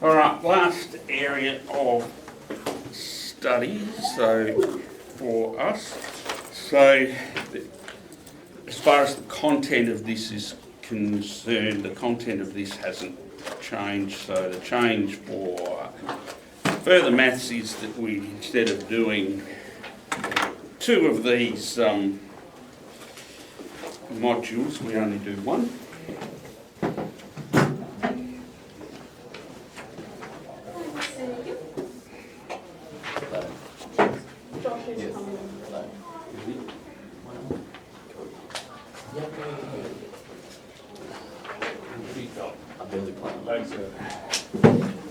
All right, last area of study, so for us. So as far as the content of this is concerned, the content of this hasn't changed. So the change for further maths is that we, instead of doing two of these modules, we only do one.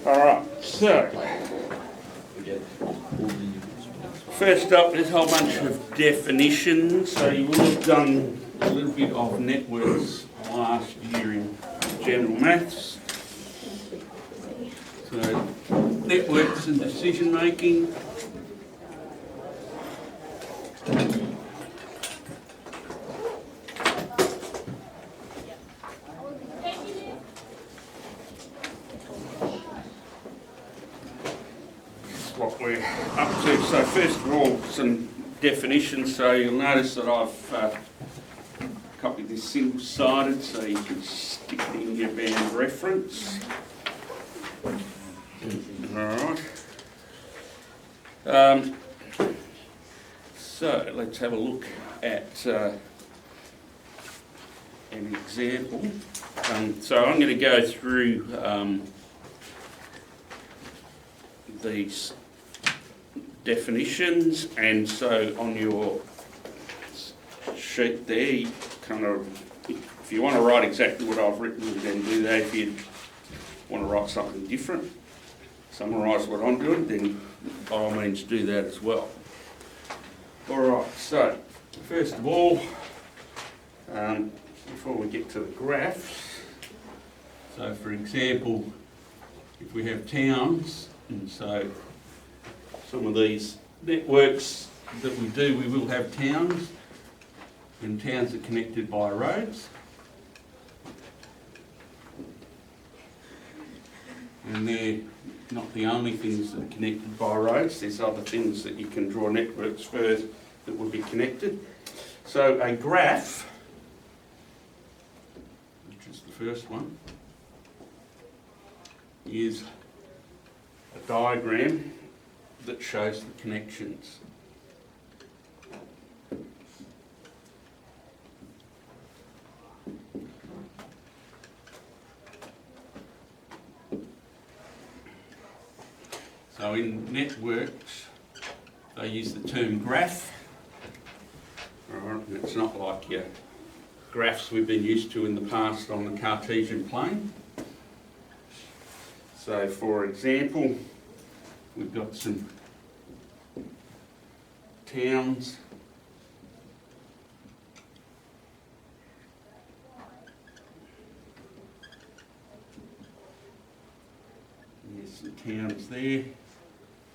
Alright, so first up there's a whole bunch of definitions. So you will have done a little bit of networks last year in general maths. So networks and decision making. What we're up to. So first of all, some definitions. So you'll notice that I've copied this single-sided, so you can stick it in your band reference. Alright. So let's have a look at an example. So I'm going to go through these definitions, and so on your sheet there, you kind of, if you want to write exactly what I've written, then do that. If you want to write something different, summarise what I'm doing, then by all means do that as well. Alright, so first of all, before we get to the graphs, so for example, if we have towns, and so some of these networks that we do, we will have towns, and towns are connected by roads. And they're not the only things that are connected by roads. There's other things that you can draw networks for that will be connected. So a graph, which is the first one, is a diagram that shows the connections. So in networks, they use the term graph. It's not like your graphs we've been used to in the past on the Cartesian plane. So for example, we've got some towns. There's some towns there.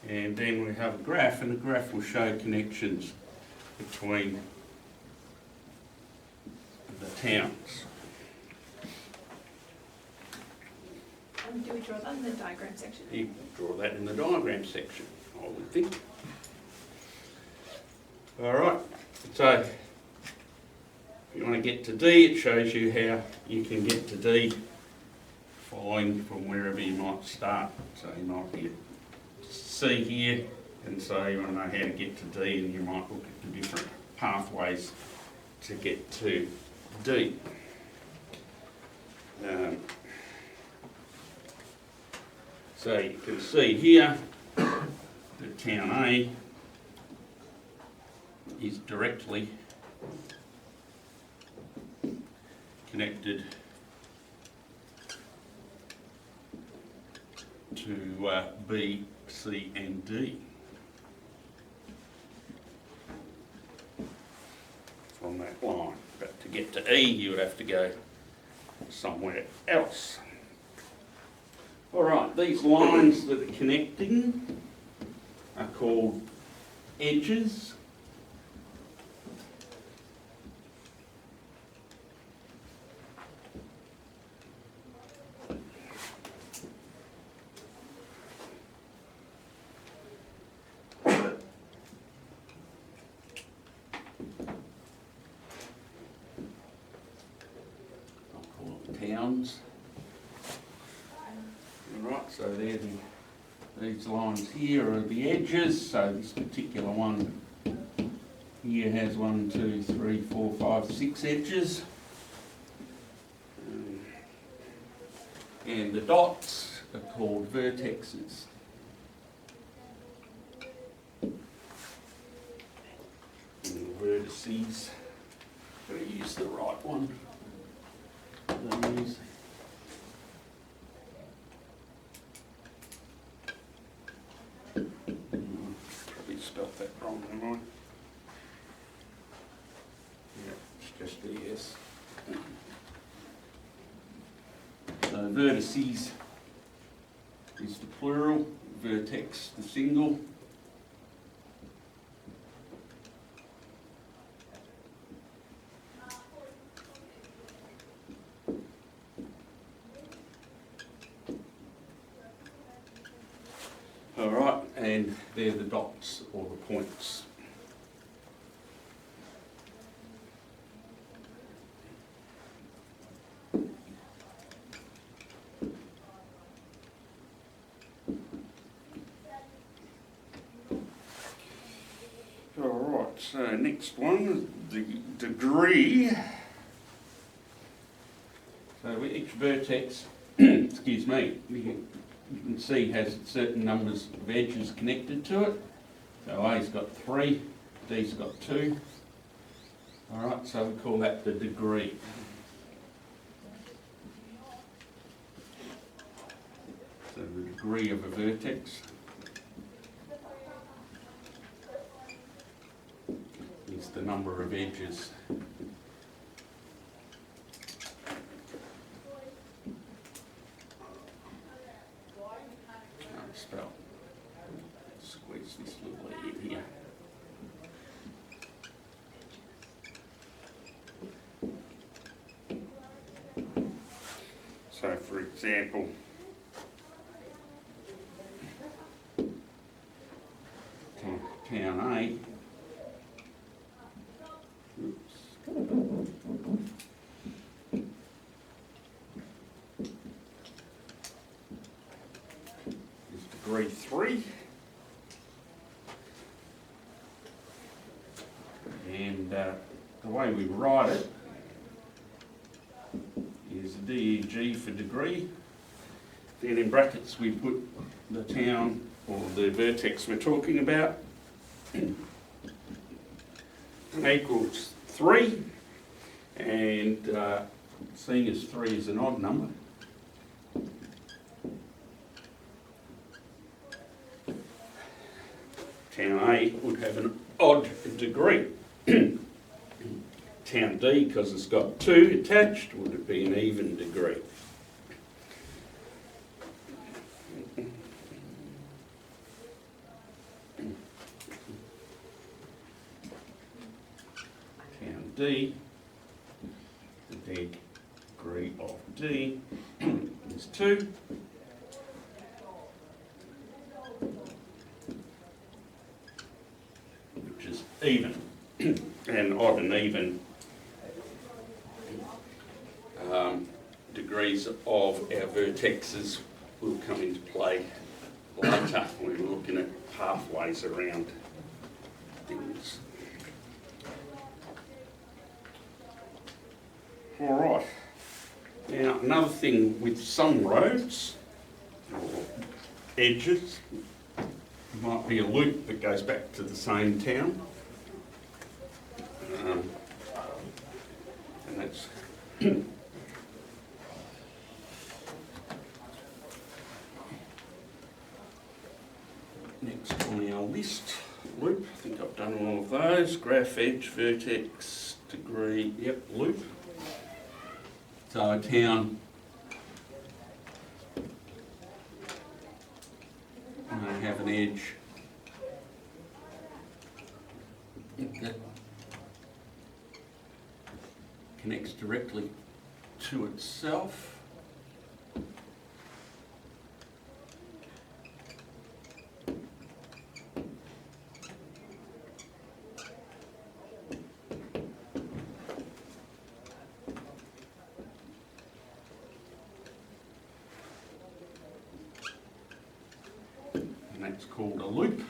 And then we have a graph, and the graph will show connections between the towns. Do we draw that in the diagram section? You draw that in the diagram section, I would think. Alright, so if you want to get to D, it shows you how you can get to D following from wherever you might start. So you might be at C here, and so you want to know how to get to D, and you might look at the different pathways to get to D. So you can see here that town A is directly connected to B, C and D from that line. But to get to E you would have to go somewhere else. Alright, these lines that are connecting are called edges. towns. Alright, so there these lines here are the edges, so this particular one here has 1, 2, 3, 4, 5, 6 edges. And the dots are called vertexes. And the vertices, gotta use the right one. These. Probably spelt that wrong, am I? Yeah, it's just the S. So vertices is the plural, vertex the single. All right, and they're the dots or the points. All right, so next one, the degree. So each vertex, excuse me, you can see has certain numbers of edges connected to it. So A's got 3, D's got 2. All right, so we call that the degree. So the degree of a vertex is the number of edges. Squeeze this little E in here. So for example, town A, is degree 3. And the way we write it is DEG for degree. Then in brackets we put the town or the vertex we're talking about equals 3, and seeing as 3 is an odd number, town A would have an odd degree. Town D, because it's got 2 attached, would it be an even degree? Town D, the degree of D is 2. Which is even. And odd and even degrees of our vertexes will come into play later when we're looking at pathways around things. All right. Now, another thing with some roads or edges might be a loop that goes back to the same town. And that's next on our list. Loop, I think I've done all of those. Graph, edge, vertex, degree, yep, loop. So a town may have an edge that connects directly to itself. and that's called a loop.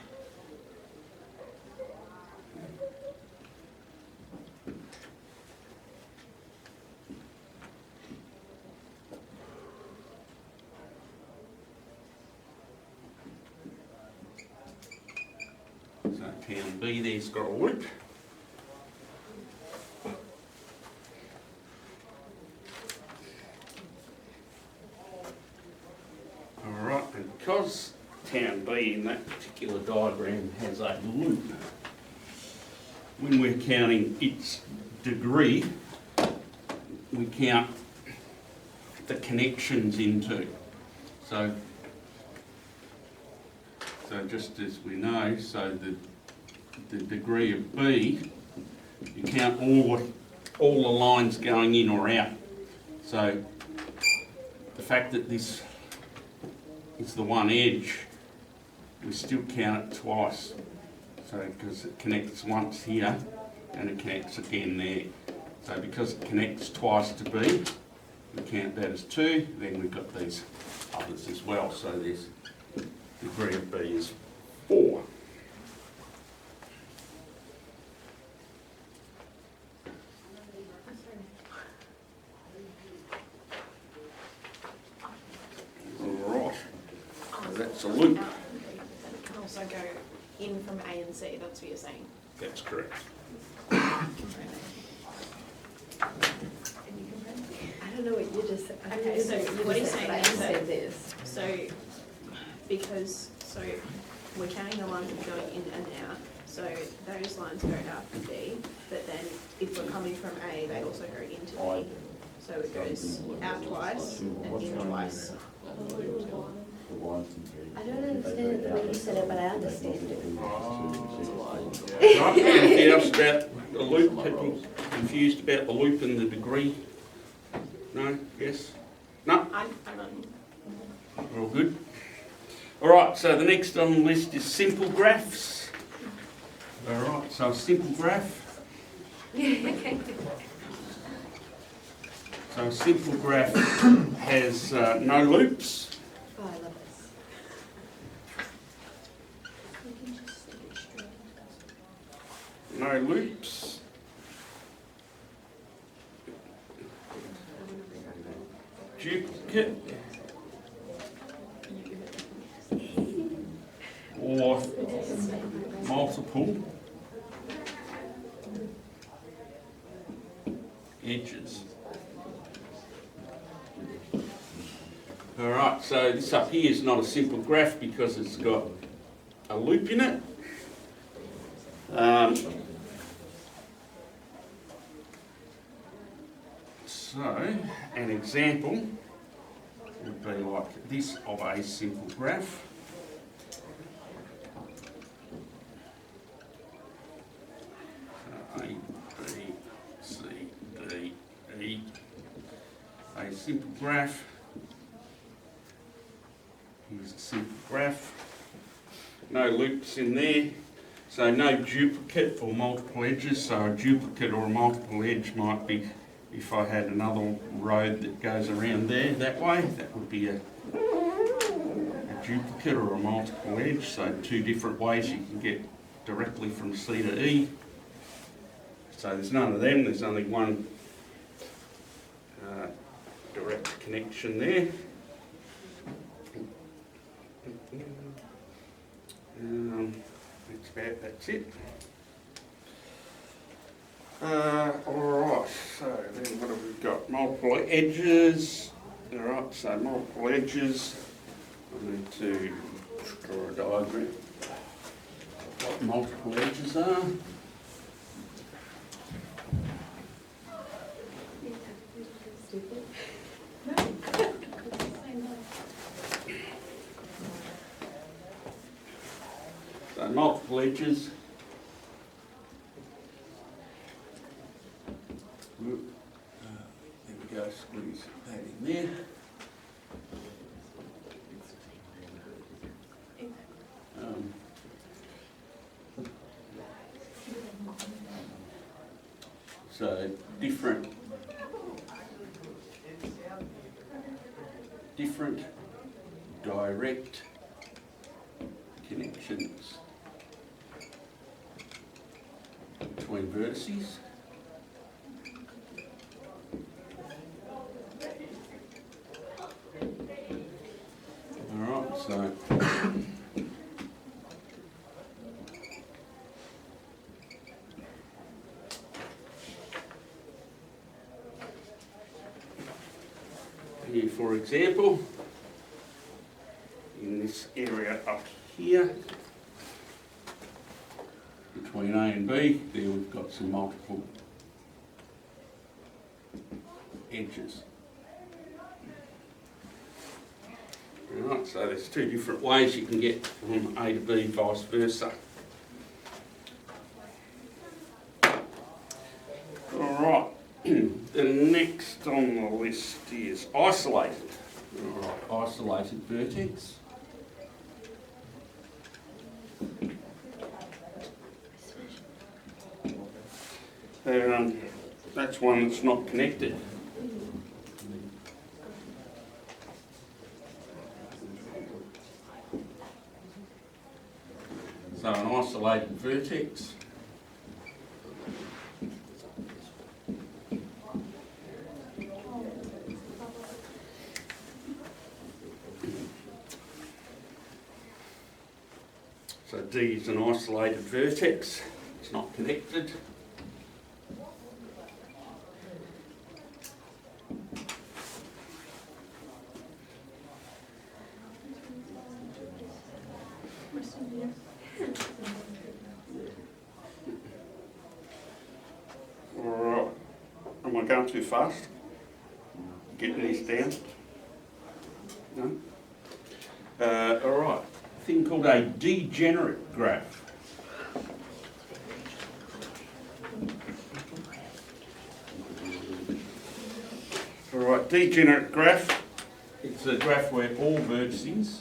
So town B there's got a loop. Alright, and because town B in that particular diagram has a loop, when we're counting its degree, we count the connections into. So just as we know, so the degree of B, you count all the lines going in or out. So the fact that this is the one edge, we still count it twice. So because it connects once here and it connects again there. So because it connects twice to B, we count that as 2, then we've got these others as well. So there's degree of B is 4. Alright, so that's a loop. It can also go in from A and C, that's what you're saying. That's correct. I don't know what you just said. Okay, so what he's saying is that- said this. So we're counting the lines that are going in and out, so those lines go out to B, but then if we're coming from A, they also go into B. So it goes out twice and in twice. I don't understand the way you said it, but I understand it. Right, anything else about the loop? People confused about the loop and the degree? No? Yes? No? I'm on. We're all good? Alright, so the next on the list is simple graphs. Alright, so a simple graph. So a simple graph has no loops. Oh, I love this. No loops. Duplicate. Or multiple edges. Alright, so this up here is not a simple graph because it's got a loop in it. So, an example would be like this of a simple graph. A, B, C, D, E. A simple graph. Here's a simple graph. No loops in there. So no duplicate or multiple edges. So a duplicate or a multiple edge might be if I had another road that goes around there that way. That would be a duplicate or a multiple edge. So 2 different ways you can get directly from C to E. So there's none of them. There's only one direct connection there. That's it. Alright, so then what have we got? Multiple edges. Alright, so multiple edges. I need to draw a diagram of what multiple edges are. So multiple edges. There we go, squeeze that in there. So different direct connections between vertices. Alright, so here, for example, in this area up here, between A and B, there we've got some multiple edges. Right, so there's two different ways you can get from A to B, vice versa. Alright, the next on the list is isolated. Alright, isolated vertex. That's one that's not connected. So an isolated vertex so D is an isolated vertex, it's not connected. Alright, am I going too fast? Getting these down? No? Alright, a thing called a degenerate graph. Alright, degenerate graph, it's a graph where all vertices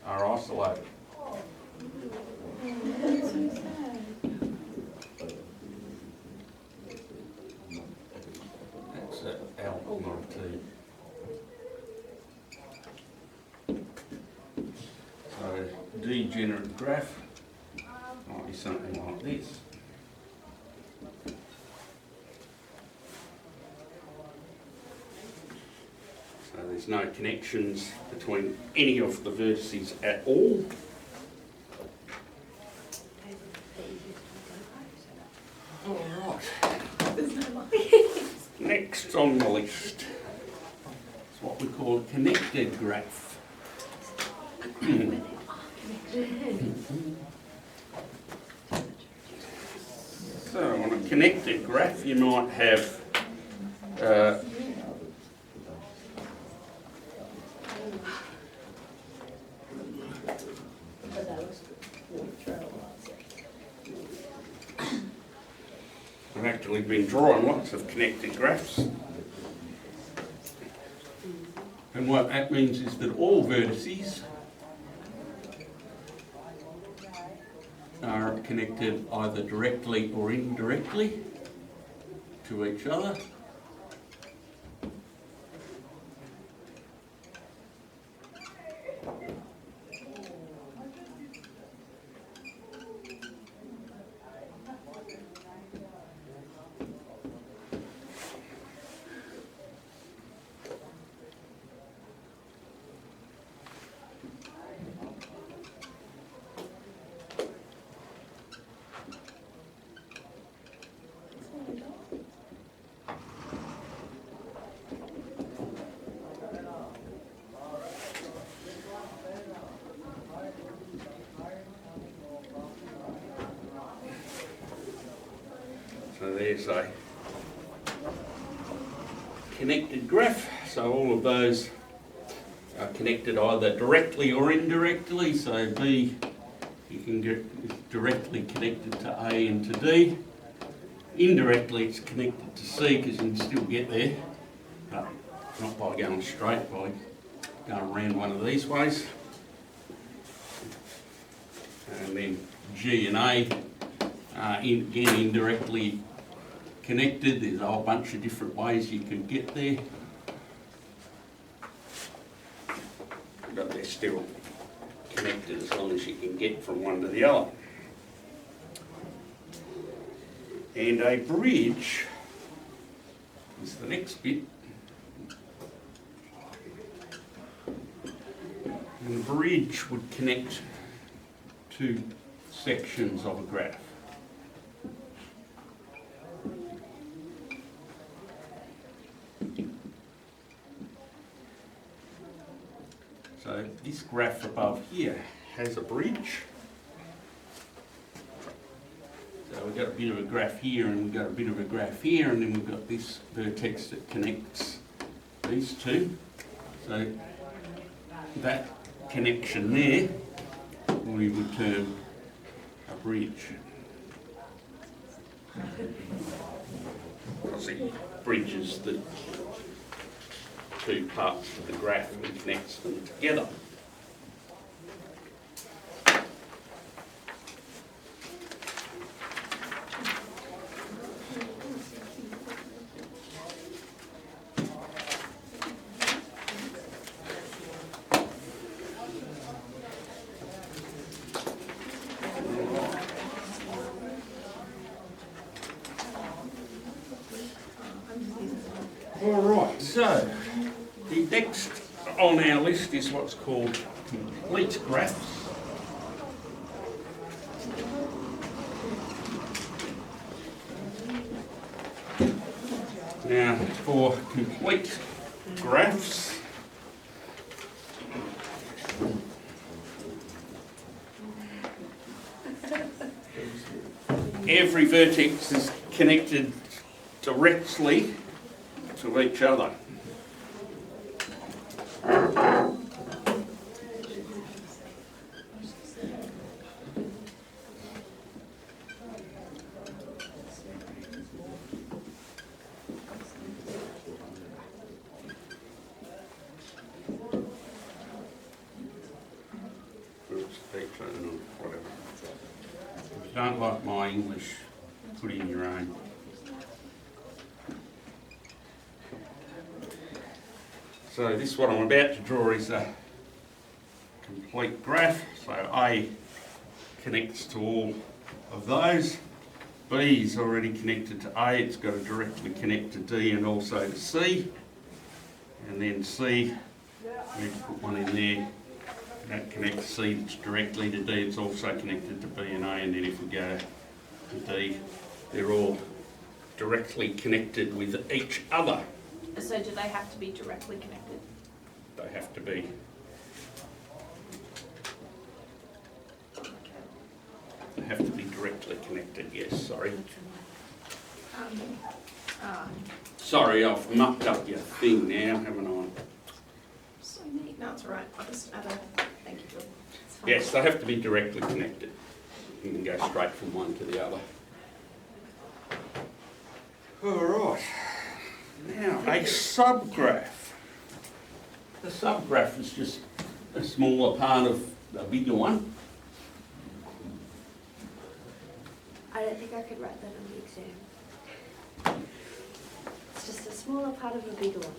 are isolated. That's an L, not a T. So, degenerate graph might be something like this. So there's no connections between any of the vertices at all. Alright. Next on the list is what we call a connected graph. So on a connected graph you might have I've actually been drawing lots of connected graphs. And what that means is that all vertices are connected either directly or indirectly to each other. So there's a connected graph. So all of those are connected either directly or indirectly. So B, you can get directly connected to A and to D. Indirectly it's connected to C because you can still get there, but not by going straight, by going around one of these ways. And then G and A are again indirectly connected. There's a whole bunch of different ways you can get there, but they're still connected as long as you can get from one to the other. And a bridge is the next bit. And a bridge would connect two sections of a graph. So this graph above here has a bridge. So we've got a bit of a graph here and we've got a bit of a graph here, and then we've got this vertex that connects these two. So that connection there we would term a bridge. Because it bridges the two parts of the graph and connects them together. Alright, so the next on our list is what's called complete graphs. Now, for complete graphs, every vertex is connected directly to each other. Whatever. If you don't like my English, put in your own. So this, what I'm about to draw, is a complete graph. So A connects to all of those. B is already connected to A, it's got to directly connect to D and also to C. And then C, I need to put one in there. That connects C, that's directly to D, it's also connected to B and A, and then if we go to D, they're all directly connected with each other. So do they have to be directly connected? They have to be. They have to be directly connected, yes, sorry. Sorry, I've mucked up your thing now, haven't I? So neat. No, it's all right. I'll just add a thank you. It's fine. Yes, they have to be directly connected. You can go straight from one to the other. All right. Now, a subgraph. The subgraph is just a smaller part of a bigger one. I don't think I could write that on the exam. It's just a smaller part of a bigger one.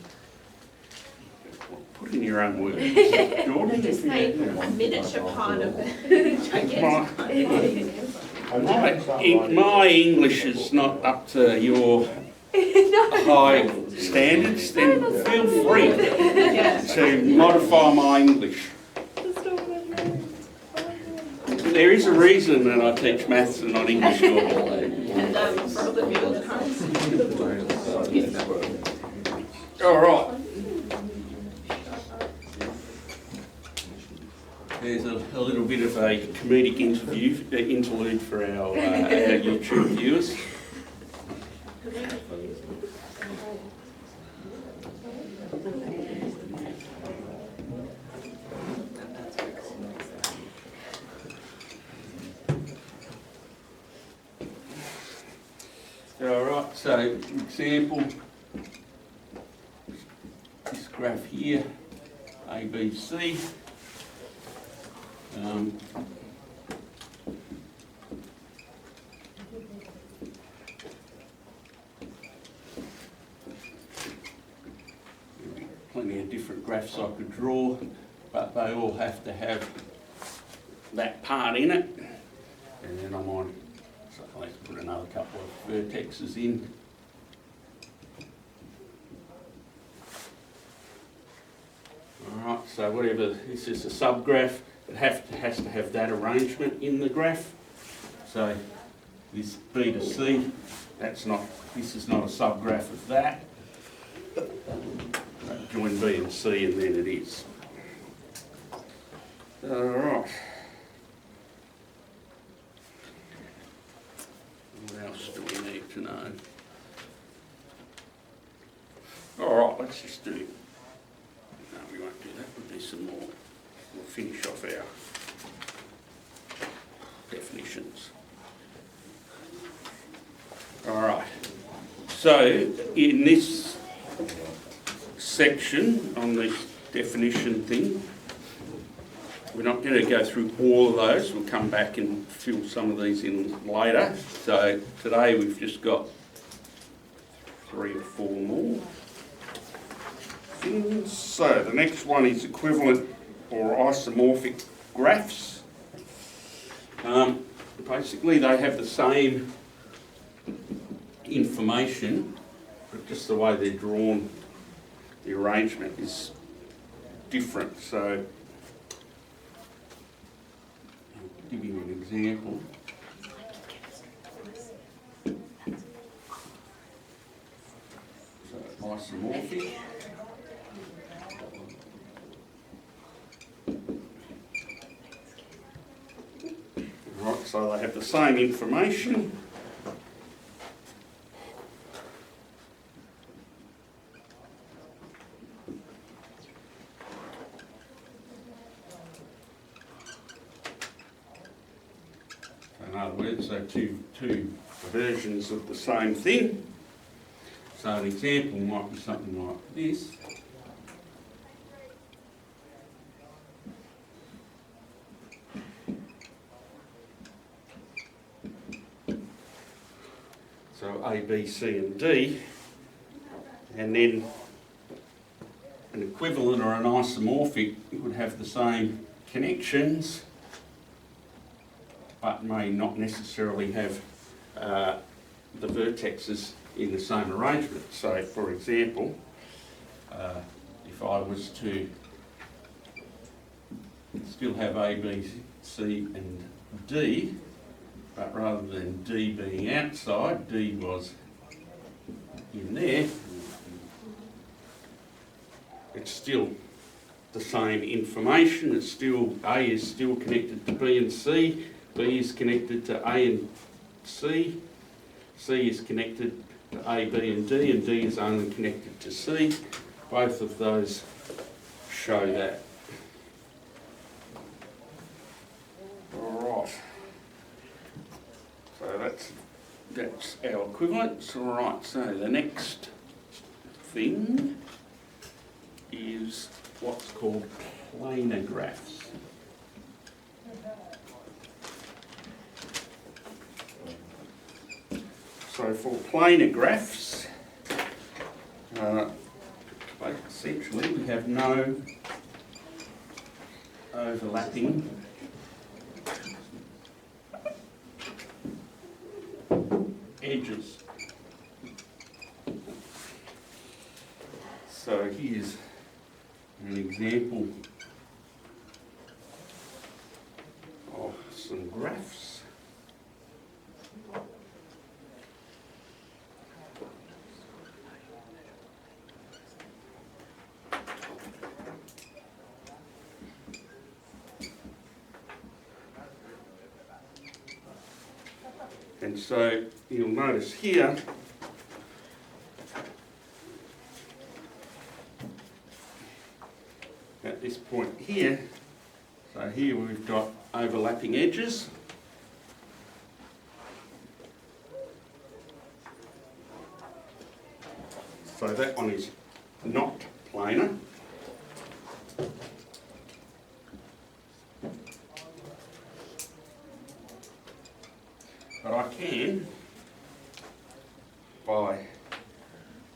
Put in your own words. I Jordan. just made a miniature part of it. My English is not up to your high standards, then feel free to modify my English. There is a reason that I teach maths and not English. And for all the people that All right. There's a little bit of a comedic interlude for our YouTube viewers. All right, so example, this graph here, ABC. Plenty of different graphs I could draw, but they all have to have that part in it, and then I'm on, so let's put another couple of vertexes in. Alright, so whatever, this is a subgraph, it has to have that arrangement in the graph. So this B to C, this is not a subgraph of that. Join B and C and then it is. Alright. What else do we need to know? Alright, let's just do, no we won't do that, we'll do some more. We'll finish off our definitions. Alright, so in this section on the definition thing, we're not going to go through all of those, we'll come back and fill some of these in later. So today we've just got 3 or 4 more things. So the next one is equivalent or isomorphic graphs. Basically they have the same information, but just the way they're drawn, the arrangement is different. So I'll give you an example. So isomorphic. Right, so they have the same information. In other words, they're two versions of the same thing. So an example might be something like this. So A, B, C and D, and then an equivalent or an isomorphic would have the same connections but may not necessarily have the vertexes in the same arrangement. So for example, if I was to still have A, B, C and D, but rather than D being outside, D was in there, it's still the same information. It's still, A is still connected to B and C, B is connected to A and C, C is connected to A, B and D is only connected to C. Both of those show that. Alright. So that's our equivalence. Alright, so the next thing is what's called planar graphs. So for planar graphs, essentially we have no overlapping edges. So here's an example of some graphs. And so you'll notice here at this point here, so here we've got overlapping edges. So that one is not planar. But I can, by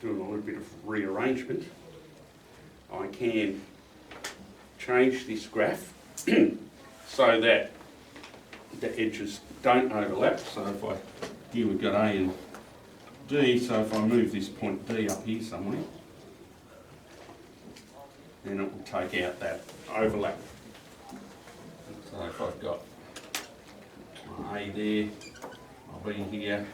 doing a little bit of rearrangement, I can change this graph so that the edges don't overlap. So if I, here we've got A and D, so if I move this point D up here somewhere, then it will take out that overlap. So if I've got my A there, I'll be here,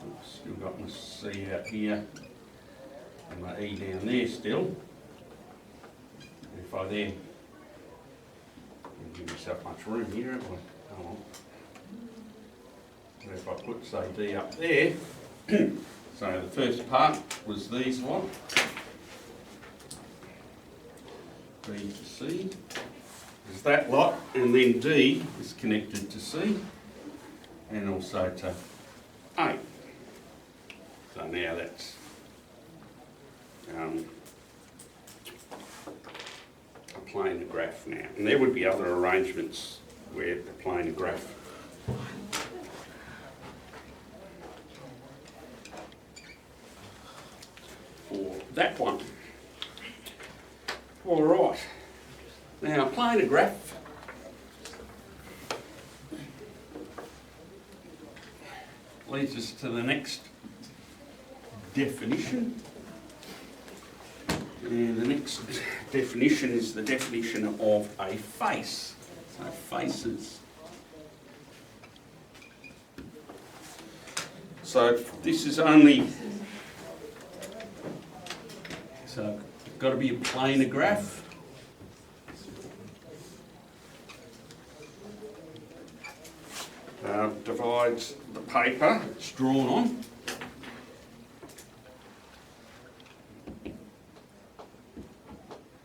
I've still got my C out here, and my E down there still. If I then give myself much room here, if I put, say, D up there, so the first part was these lot, B to C, is that lot, and then D is connected to C, and also to A. So now that's a planar graph now. And there would be other arrangements where the planar graph for that one. All right. Now, planar graph leads us to the next definition. And the next definition is the definition of a face. So faces. So this is only, so it's got to be a planar graph. Divides the paper it's drawn on.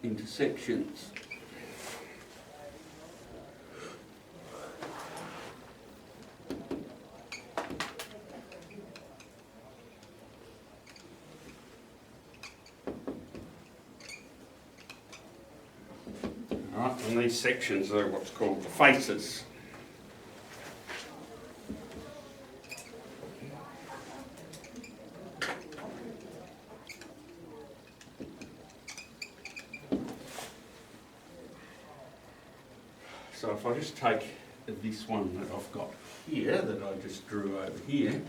Into sections. All right, and these sections are what's called the faces. So if I just take this one that I've got here, that I just drew over here,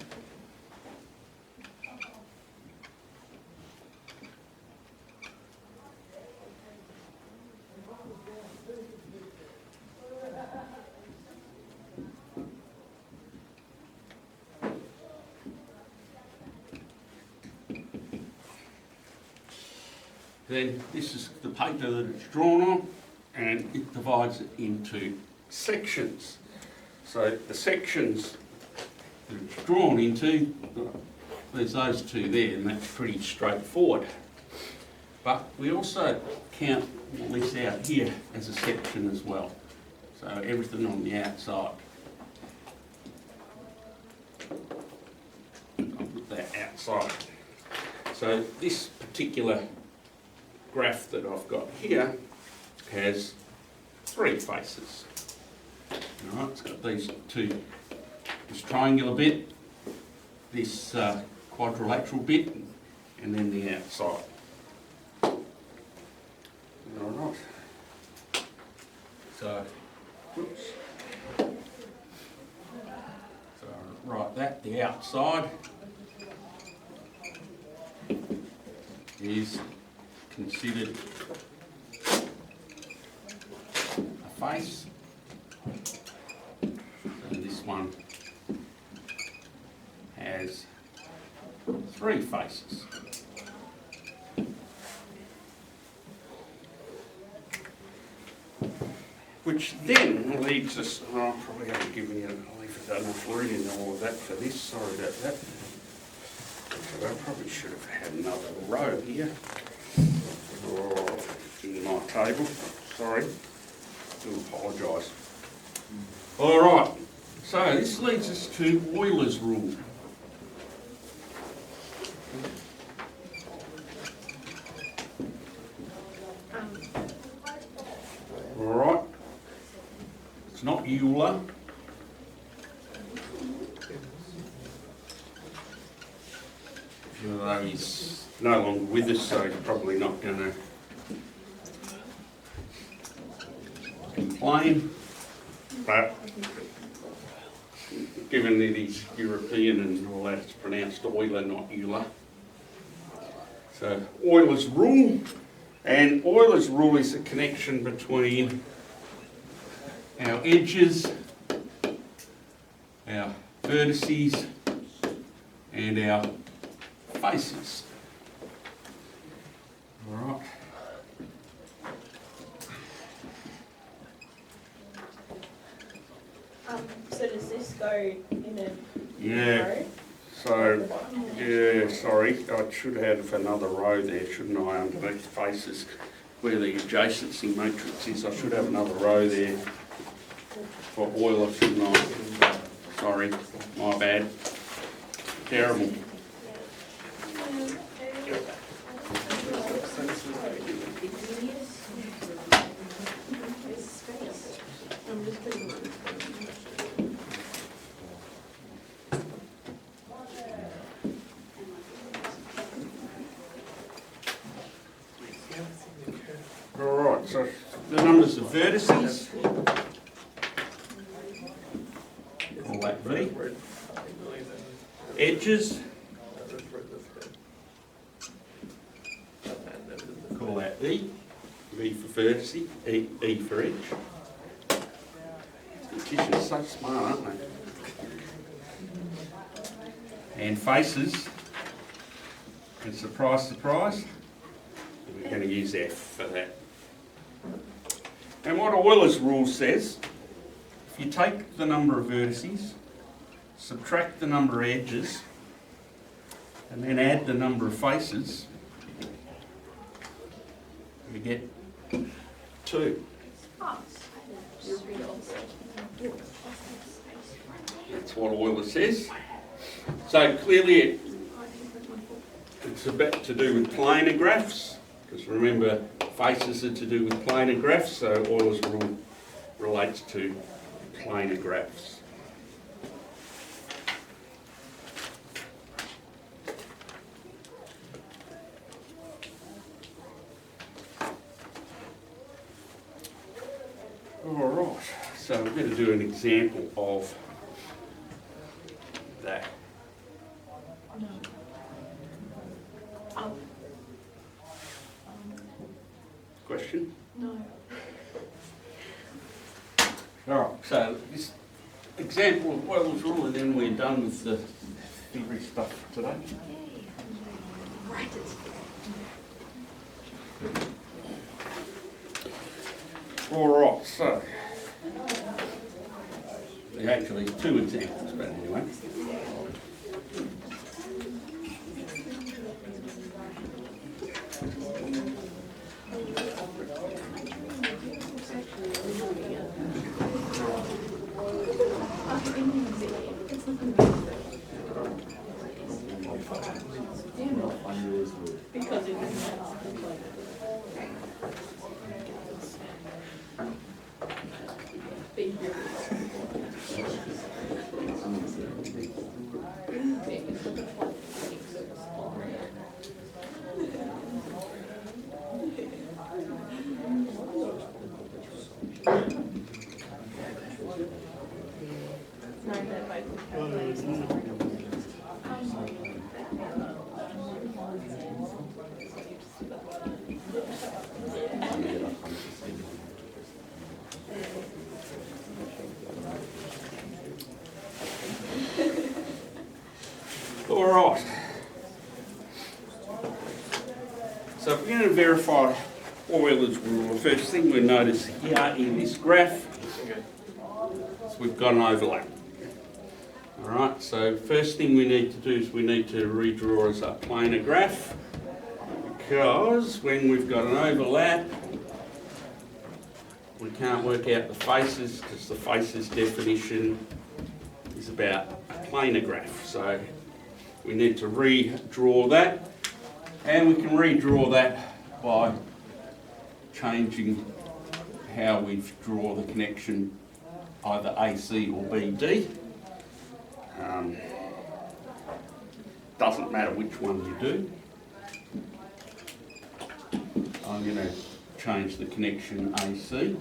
then this is the paper that it's drawn on, and it divides it into sections. So the sections that it's drawn into, there's those two there, and that's pretty straightforward. But we also count this out here as a section as well. So everything on the outside. I'll put that outside. So this particular graph that I've got here has three faces. All right, it's got these two, this triangular bit, this quadrilateral bit, and then the outside. All right. So, whoops. So write that, the outside is considered a face, and this one has three faces. Which then leads us, I probably haven't given you enough reading all of that for this, sorry about that. So I probably should have had another row here. In my table, sorry, do apologise. All right, so this leads us to Euler's rule. All right, it's not Euler. Although he's no longer with us, so he's probably not going to complain. but given it is European and all that, it's pronounced Euler, not Euler. So Euler's rule, and Euler's rule is a connection between our edges, our vertices, and our faces. All right. So does this go in a Yeah. row? So, yeah, sorry, I should have another row there, shouldn't I, underneath faces, where the adjacency matrix is. I should have another row there for Euler, shouldn't I? Sorry, my bad. Terrible. I'm just putting one. Alright, so the numbers of vertices, call that V. Edges, call that E. V for vertice, E for edge. Statisticians are so smart, aren't they? And faces, and surprise, surprise, we're going to use F for that. And what Euler's rule says, if you take the number of vertices, subtract the number of edges, and then add the number of faces, you get 2. That's what Euler says. So clearly it's a bit to do with planar graphs, because remember faces are to do with planar graphs, so Euler's rule relates to planar graphs. Alright, so we're going to do an example of that. Question? No. Alright, so this example of Euler's rule, and then we're done with the theory stuff today. Right. Alright, so there are actually 2 examples, but anyway. Because it is. All right. So if we're going to verify Euler's rule, the first thing we notice here in this graph is we've got an overlap. All right, so first thing we need to do is we need to redraw as a planar graph, because when we've got an overlap, we can't work out the faces, because the faces definition is about a planar graph. So we need to redraw that, and we can redraw that by changing how we draw the connection, either AC or BD. Doesn't matter which one you do. I'm going to change the connection AC.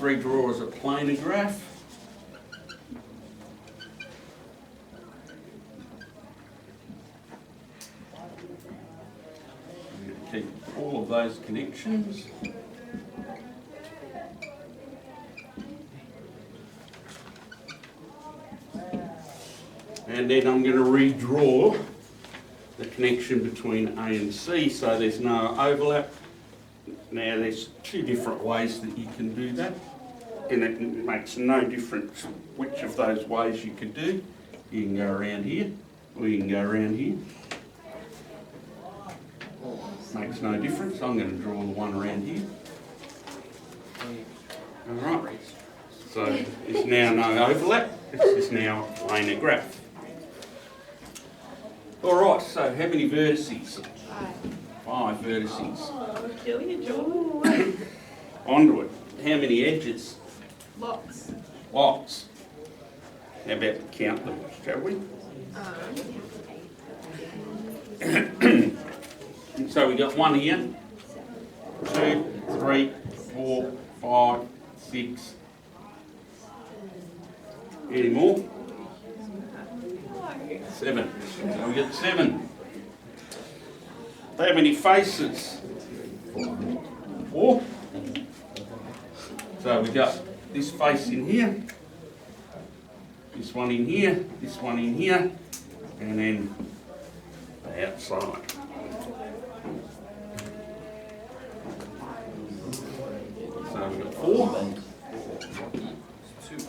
redraw as a planar graph. I'm going to keep all of those connections. And then I'm going to redraw the connection between A and C so there's no overlap. Now there's two different ways that you can do that, and it makes no difference which of those ways you can do. You can go around here, or you can go around here. Makes no difference. I'm going to draw the one around here. Alright, so there's now no overlap. This is now a planar graph. Alright, so how many vertices? 5 vertices. Oh, kill you, John. Onto it. How many edges? Lots. Lots. How about we count them, shall we? So we got 1 here, 2, 3, 4, 5, 6. Any more? 7. So we got 7. How many faces? 4. So we got this face in here, this one in here, this one in here, and then the outside. So we've got 4.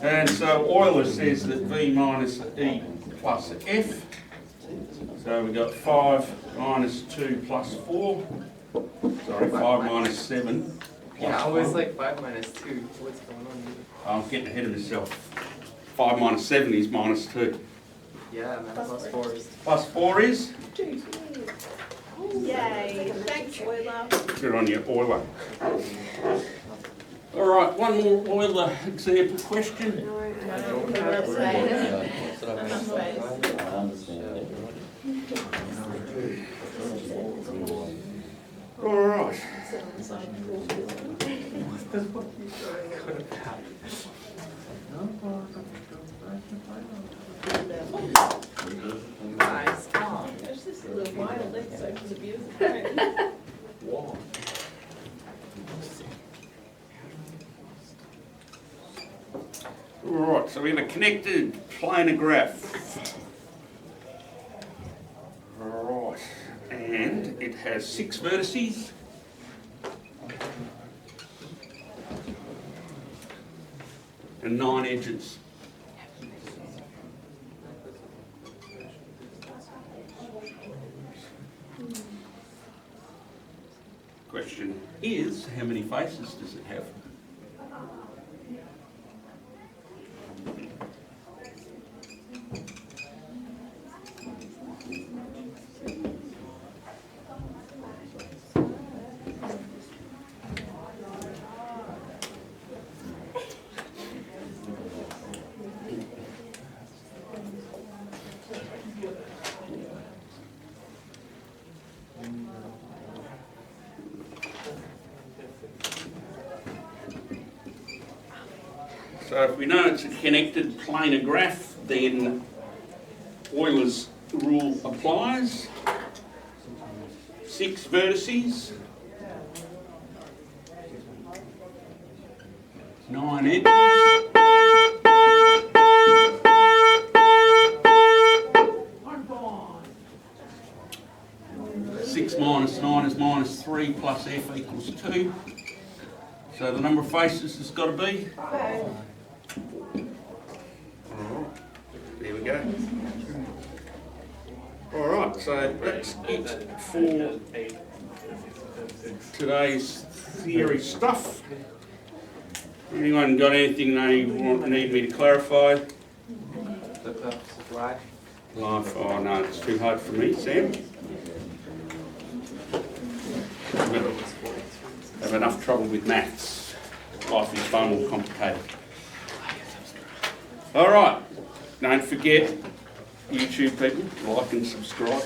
And so Euler says that V minus E plus F. So we've got 5 minus 2 plus 4. Sorry, 5 minus 7 plus Yeah, I was 1. like 5 minus 2. What's going on here? I'm getting ahead of myself. 5 minus 7 is minus 2. Yeah, man, plus 4 is. Plus 4 is? Yay. Thanks, Euler. Good on you, Euler. All right, one more Euler example question. All right. Nice. Gosh, this is a wild episode for the viewers at home. Right, so we have a connected planar graph. Right, and it has 6 vertices. And 9 edges. Question is, how many faces does it have? So if we know it's a connected planar graph, then Euler's rule applies. 6 vertices, 9 edges. 6 minus 9 is minus 3 plus F equals 2. So the number of faces has got to be? There we go. Alright, so that's it for today's theory stuff. Anyone got anything they need me to clarify? The purpose of life. Life, oh no, it's too hard for me, Sam. I have enough trouble with maths. Life is far more complicated. Alright, don't forget, YouTube people, like and subscribe.